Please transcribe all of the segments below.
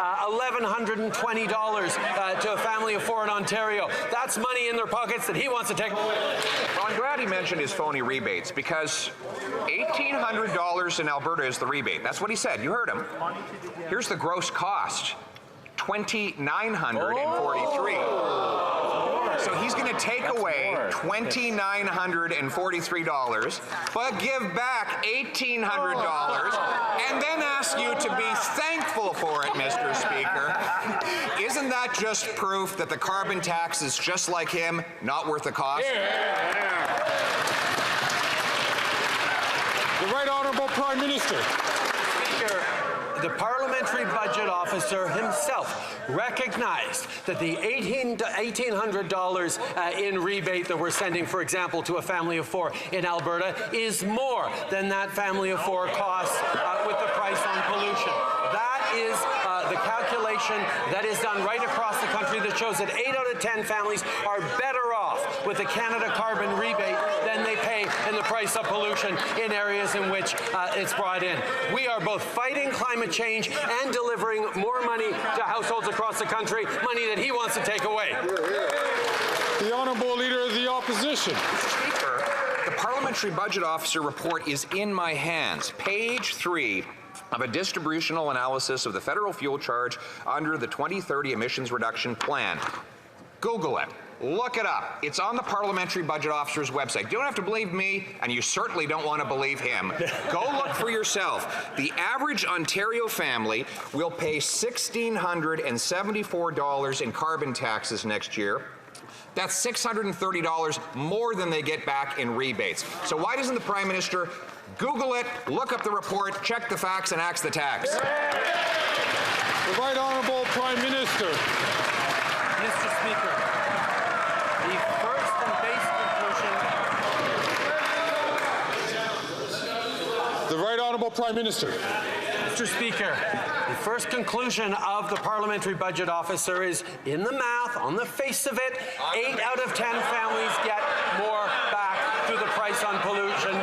$1,120 to a family of 4 in Ontario. That's money in their pockets that he wants to take. Well, I'm glad he mentioned his phony rebates, because $1,800 in Alberta is the rebate. That's what he said. You heard him. Here's the gross cost, $2,943. So he's going to take away $2,943, but give back $1,800, and then ask you to be thankful for it, Mr. Speaker. Isn't that just proof that the carbon tax is just like him, not worth the cost? The Right Honourable Prime Minister. Speaker, the parliamentary budget officer himself recognized that the $1,800 in rebate that we're sending, for example, to a family of 4 in Alberta is more than that family of 4 costs with the price on pollution. That is the calculation that is done right across the country that shows that 8 out of 10 families are better off with the Canada carbon rebate than they pay in the price of pollution in areas in which it's brought in. We are both fighting climate change and delivering more money to households across the country, money that he wants to take away. The Honourable Leader of the Opposition. Mr. Speaker, the Parliamentary Budget Officer report is in my hands. Page 3 of a distributional analysis of the federal fuel charge under the 2030 emissions reduction plan. Google it. Look it up. It's on the Parliamentary Budget Officer's website. You don't have to believe me, and you certainly don't want to believe him. Go look for yourself. The average Ontario family will pay $1,674 in carbon taxes next year. That's $630 more than they get back in rebates. So why doesn't the Prime Minister Google it, look up the report, check the facts, and axe the tax? The Right Honourable Prime Minister. Mr. Speaker, the first and base conclusion. The Right Honourable Prime Minister. Mr. Speaker, the first conclusion of the Parliamentary Budget Officer is, in the math, on the face of it, 8 out of 10 families get more back through the price on pollution,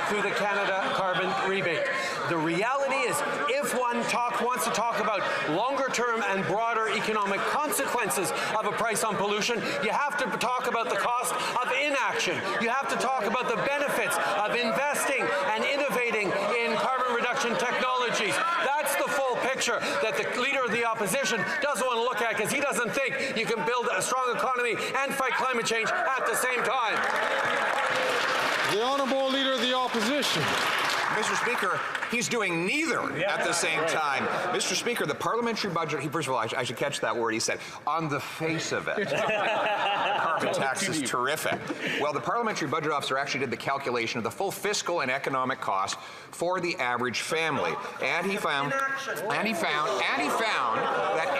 through the Canada carbon rebate. The reality is, if one wants to talk about longer-term and broader economic consequences of a price on pollution, you have to talk about the cost of inaction. You have to talk about the benefits of investing and innovating in carbon reduction technologies. That's the full picture that the Leader of the Opposition doesn't want to look at, because he doesn't think you can build a strong economy and fight climate change at the same time. The Honourable Leader of the Opposition. Mr. Speaker, he's doing neither at the same time. Mr. Speaker, the parliamentary budget, first of all, I should catch that word. He said, on the face of it. Carbon tax is terrific. Well, the parliamentary budget officer actually did the calculation of the full fiscal and economic cost for the average family. And he found that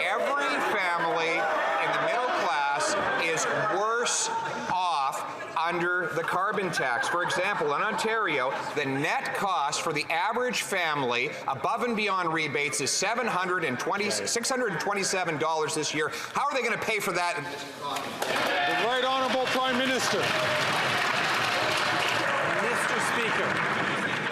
every family in the middle class is worse off under the carbon tax. For example, in Ontario, the net cost for the average family above and beyond rebates is $627 this year. How are they going to pay for that? The Right Honourable Prime Minister. Mr. Speaker,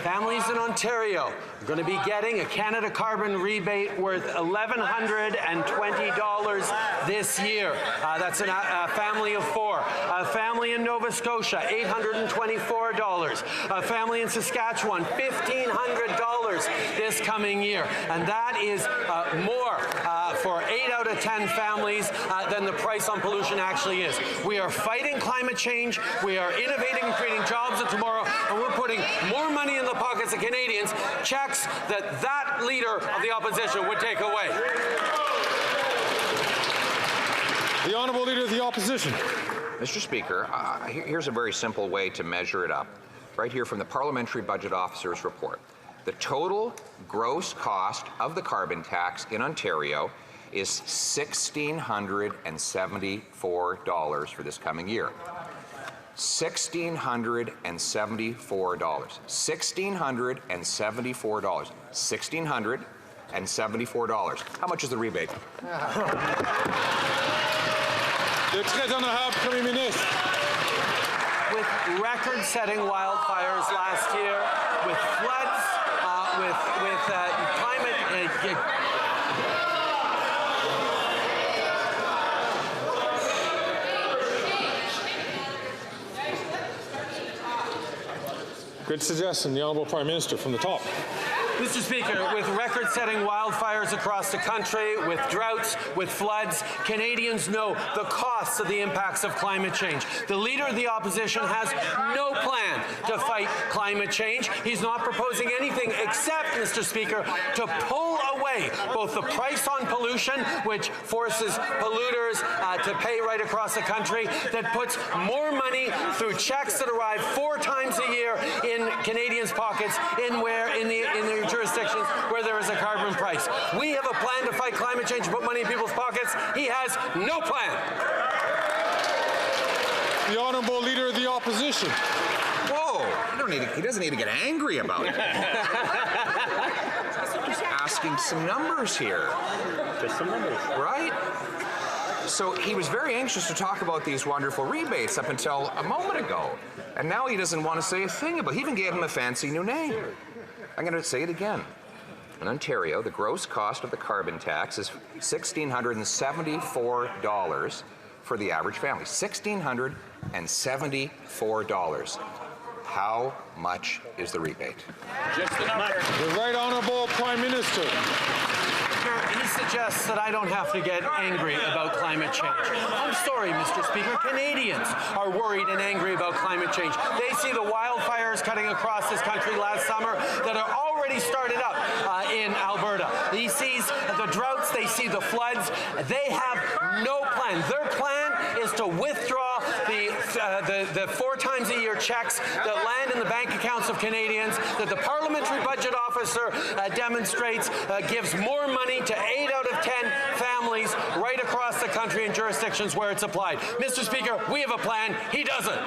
families in Ontario are going to be getting a Canada carbon rebate worth $1,120 this year. That's a family of 4. A family in Nova Scotia, $824. A family in Saskatchewan, $1,500 this coming year. And that is more for 8 out of 10 families than the price on pollution actually is. We are fighting climate change. We are innovating and creating jobs of tomorrow. And we're putting more money in the pockets of Canadians, checks that Leader of the Opposition would take away. The Honourable Leader of the Opposition. Mr. Speaker, here's a very simple way to measure it up. Right here from the Parliamentary Budget Officer's report. The total gross cost of the carbon tax in Ontario is $1,674 for this coming year. $1,674. $1,674. $1,674. How much is the rebate? Le très honorable Premier Ministre. With record-setting wildfires last year, with floods, with climate Good suggestion, the Honourable Prime Minister from the top. Mr. Speaker, with record-setting wildfires across the country, with droughts, with floods, Canadians know the costs of the impacts of climate change. The Leader of the Opposition has no plan to fight climate change. He's not proposing anything except, Mr. Speaker, to pull away both the price on pollution, which forces polluters to pay right across the country, that puts more money through checks that arrive 4 times a year in Canadians' pockets in the jurisdictions where there is a carbon price. We have a plan to fight climate change and put money in people's pockets. He has no plan. The Honourable Leader of the Opposition. Whoa, he doesn't need to get angry about it. Just asking some numbers here. Just some numbers. Right? So he was very anxious to talk about these wonderful rebates up until a moment ago. And now he doesn't want to say a thing about it. He even gave him a fancy new name. I'm going to say it again. In Ontario, the gross cost of the carbon tax is $1,674 for the average family. $1,674. How much is the rebate? Just the number. The Right Honourable Prime Minister. He suggests that I don't have to get angry about climate change. I'm sorry, Mr. Speaker. Canadians are worried and angry about climate change. They see the wildfires cutting across this country last summer that are already started up in Alberta. He sees the droughts. They see the floods. They have no plan. Their plan is to withdraw the 4 times a year checks that land in the bank accounts of Canadians, that the Parliamentary Budget Officer demonstrates gives more money to 8 out of 10 families right across the country in jurisdictions where it's applied. Mr. Speaker, we have a plan. He doesn't.